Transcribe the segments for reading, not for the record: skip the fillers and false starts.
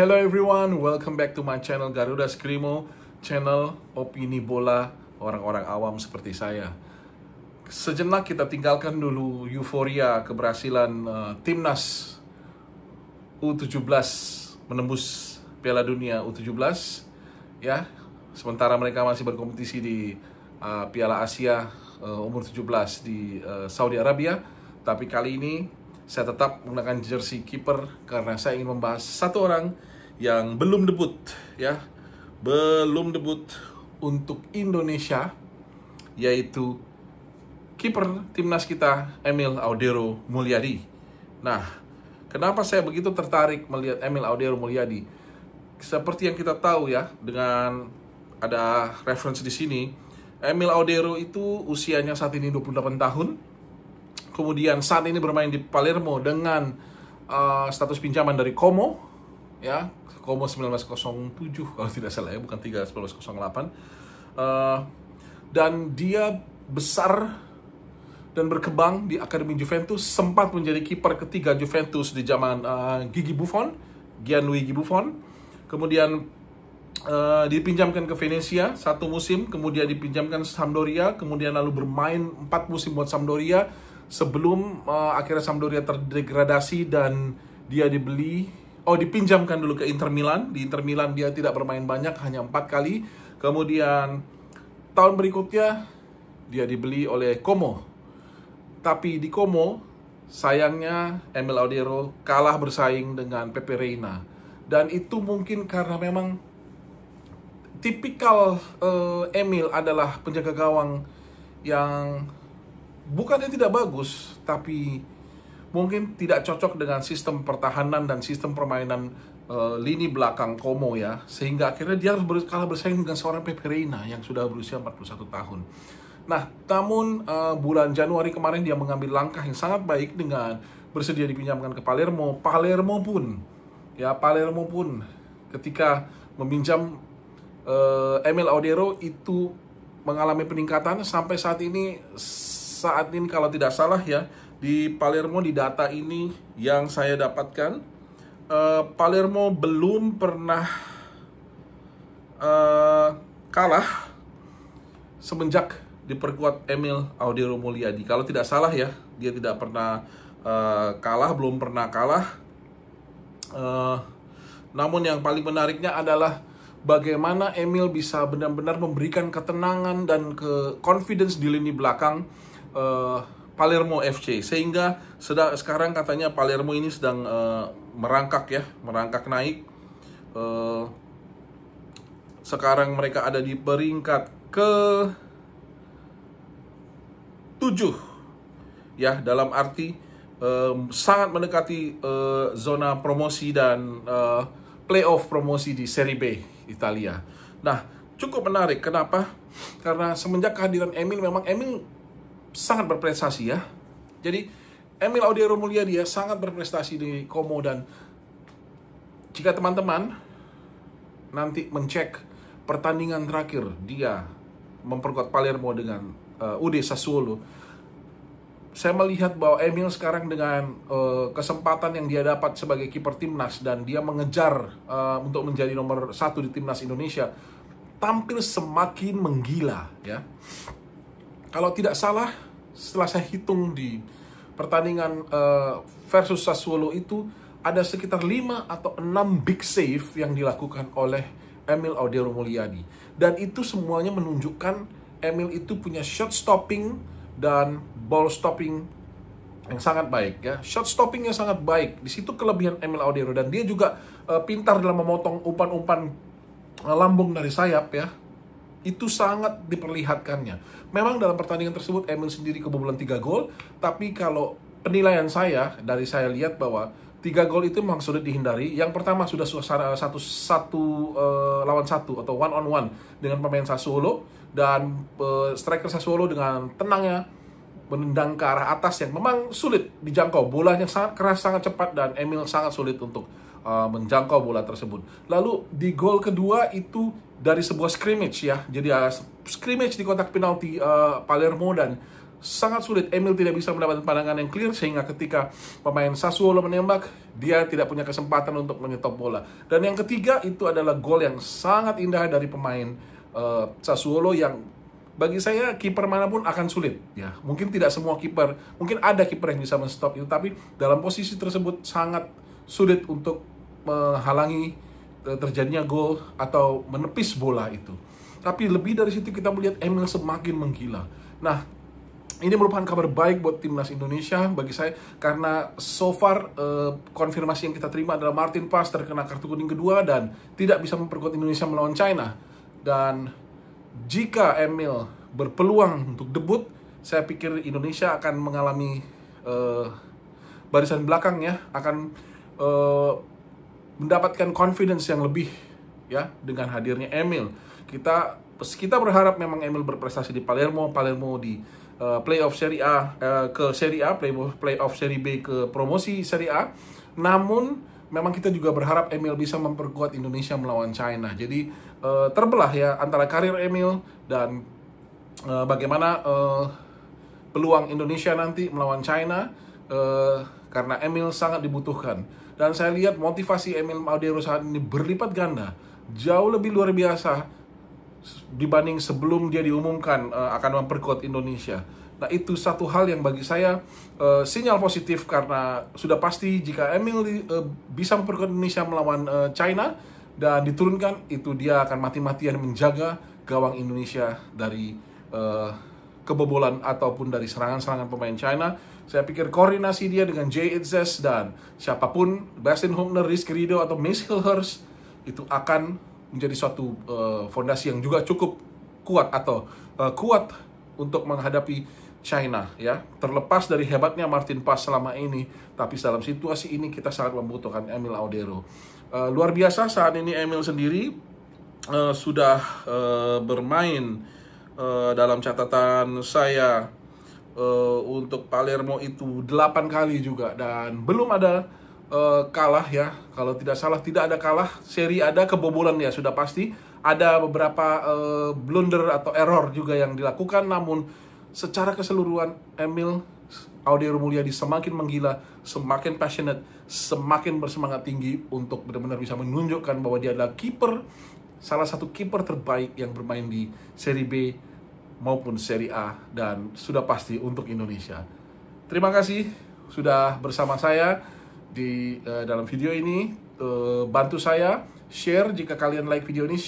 Hello everyone, welcome back to my channel Garuda Skrimo, channel opini bola orang-orang awam seperti saya. Sejenak kita tinggalkan dulu euforia keberhasilan timnas U17 menembus Piala Dunia U17 ya. Sementara mereka masih berkompetisi di Piala Asia umur 17 di Saudi Arabia, tapi kali ini saya tetap menggunakan jersey kiper karena saya ingin membahas satu orang yang belum debut ya. Belum debut untuk Indonesia, yaitu kiper timnas kita Emil Audero Mulyadi. Nah, kenapa saya begitu tertarik melihat Emil Audero Mulyadi? Seperti yang kita tahu ya, dengan ada reference di sini, Emil Audero itu usianya saat ini 28 tahun. Kemudian saat ini bermain di Palermo dengan status pinjaman dari Como, ya, Como 1907 kalau tidak salah ya, bukan 1908. Dan dia besar dan berkembang di Akademi Juventus, sempat menjadi kiper ketiga Juventus di zaman Gianluigi Buffon. Kemudian dipinjamkan ke Venezia satu musim, kemudian dipinjamkan Sampdoria, kemudian lalu bermain 4 musim buat Sampdoria sebelum akhirnya Sampdoria terdegradasi dan dia dipinjamkan dulu ke Inter Milan. Di Inter Milan dia tidak bermain banyak, hanya 4 kali. Kemudian tahun berikutnya dia dibeli oleh Como. Tapi di Como sayangnya Emil Audero kalah bersaing dengan Pepe Reina. Dan itu mungkin karena memang tipikal Emil adalah penjaga gawang yang bukannya tidak bagus, tapi mungkin tidak cocok dengan sistem pertahanan dan sistem permainan lini belakang Como ya. Sehingga akhirnya dia harus kalah bersaing dengan seorang Pepe Reina yang sudah berusia 41 tahun. Nah, namun bulan Januari kemarin dia mengambil langkah yang sangat baik dengan bersedia dipinjamkan ke Palermo. Palermo pun ketika meminjam Emil Audero itu mengalami peningkatan sampai saat ini kalau tidak salah ya, di Palermo di data ini yang saya dapatkan, Palermo belum pernah kalah semenjak diperkuat Emil Audero Mulyadi. Kalau tidak salah ya, dia tidak pernah belum pernah kalah. Namun yang paling menariknya adalah bagaimana Emil bisa benar-benar memberikan ketenangan dan confidence di lini belakang Palermo FC, sehingga sekarang katanya Palermo ini sedang merangkak naik. Sekarang mereka ada di peringkat ke-7 ya, dalam arti sangat mendekati zona promosi dan playoff promosi di Serie B Italia. Nah, cukup menarik. Kenapa? Karena semenjak kehadiran Emil, memang Emil sangat berprestasi ya. Jadi Emil Audero Mulyadi dia sangat berprestasi di Como, dan jika teman-teman nanti mencek pertandingan terakhir dia memperkuat Palermo dengan UD Sassuolo, saya melihat bahwa Emil sekarang dengan kesempatan yang dia dapat sebagai kiper timnas dan dia mengejar untuk menjadi nomor 1 di timnas Indonesia, tampil semakin menggila ya. Kalau tidak salah, setelah saya hitung di pertandingan versus Sassuolo itu, ada sekitar 5 atau 6 big save yang dilakukan oleh Emil Audero Mulyadi. Dan itu semuanya menunjukkan Emil itu punya shot stopping dan ball stopping yang sangat baik ya. Shot stoppingnya sangat baik. Di situ kelebihan Emil Audero, dan dia juga pintar dalam memotong umpan-umpan lambung dari sayap ya. Itu sangat diperlihatkannya. Memang dalam pertandingan tersebut Emil sendiri kebobolan 3 gol, tapi kalau penilaian saya lihat bahwa 3 gol itu memang sudah dihindari. Yang pertama sudah suasana satu lawan satu atau one on one dengan pemain Sassuolo, dan striker Sassuolo dengan tenangnya menendang ke arah atas yang memang sulit dijangkau. Bolanya sangat keras, sangat cepat, dan Emil sangat sulit untuk menjangkau bola tersebut. Lalu di gol kedua itu dari sebuah scrimmage ya. Jadi scrimmage di kotak penalti Palermo, dan sangat sulit. Emil tidak bisa mendapatkan pandangan yang clear, sehingga ketika pemain Sassuolo menembak, dia tidak punya kesempatan untuk menyetop bola. Dan yang ketiga itu adalah gol yang sangat indah dari pemain Sassuolo, yang bagi saya kiper manapun akan sulit. Ya, mungkin tidak semua kiper, mungkin ada kiper yang bisa menstop itu, tapi dalam posisi tersebut sangat sulit untuk menghalangi terjadinya gol atau menepis bola itu. Tapi lebih dari situ kita melihat Emil semakin menggila. Nah, ini merupakan kabar baik buat timnas Indonesia bagi saya, karena so far konfirmasi yang kita terima adalah Martin Paes terkena kartu kuning kedua dan tidak bisa memperkuat Indonesia melawan China. Dan jika Emil berpeluang untuk debut, saya pikir Indonesia akan mengalami barisan belakang ya, akan mendapatkan confidence yang lebih ya dengan hadirnya Emil. Kita berharap memang Emil berprestasi di Palermo di playoff Serie A ke Serie A, playoff Serie B ke promosi Serie A. Namun memang kita juga berharap Emil bisa memperkuat Indonesia melawan China. Jadi terbelah ya antara karir Emil dan bagaimana peluang Indonesia nanti melawan China, karena Emil sangat dibutuhkan. Dan saya lihat motivasi Emil Audero saat ini berlipat ganda, jauh lebih luar biasa dibanding sebelum dia diumumkan akan memperkuat Indonesia. Nah, itu satu hal yang bagi saya sinyal positif, karena sudah pasti jika Emil bisa memperkuat Indonesia melawan China dan diturunkan, itu dia akan mati-matian menjaga gawang Indonesia dari kebobolan ataupun dari serangan-serangan pemain China. Saya pikir koordinasi dia dengan Jay Itzes dan siapapun, Bastian Hummler, Rizky Ridho atau Mace Hilhers, itu akan menjadi suatu fondasi yang juga cukup kuat atau kuat untuk menghadapi China ya. Terlepas dari hebatnya Martin Paes selama ini, tapi dalam situasi ini kita sangat membutuhkan Emil Audero. Luar biasa saat ini Emil sendiri sudah bermain dalam catatan saya untuk Palermo itu 8 kali juga, dan belum ada kalah ya. Kalau tidak salah tidak ada kalah. Seri ada kebobolan ya, sudah pasti. Ada beberapa blunder atau error juga yang dilakukan, namun secara keseluruhan Emil Audero Mulyadi semakin menggila, semakin passionate, semakin bersemangat tinggi untuk benar-benar bisa menunjukkan bahwa dia adalah kiper, salah satu kiper terbaik yang bermain di Serie B maupun Serie A, dan sudah pasti untuk Indonesia. Terima kasih sudah bersama saya di dalam video ini. Bantu saya share jika kalian like video ini,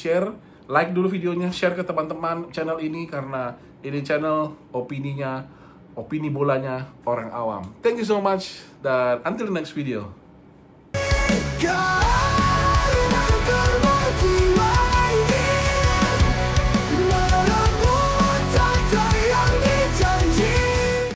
like dulu videonya, share ke teman-teman channel ini, karena ini channel opini bolanya orang awam. Thank you so much, dan until the next video.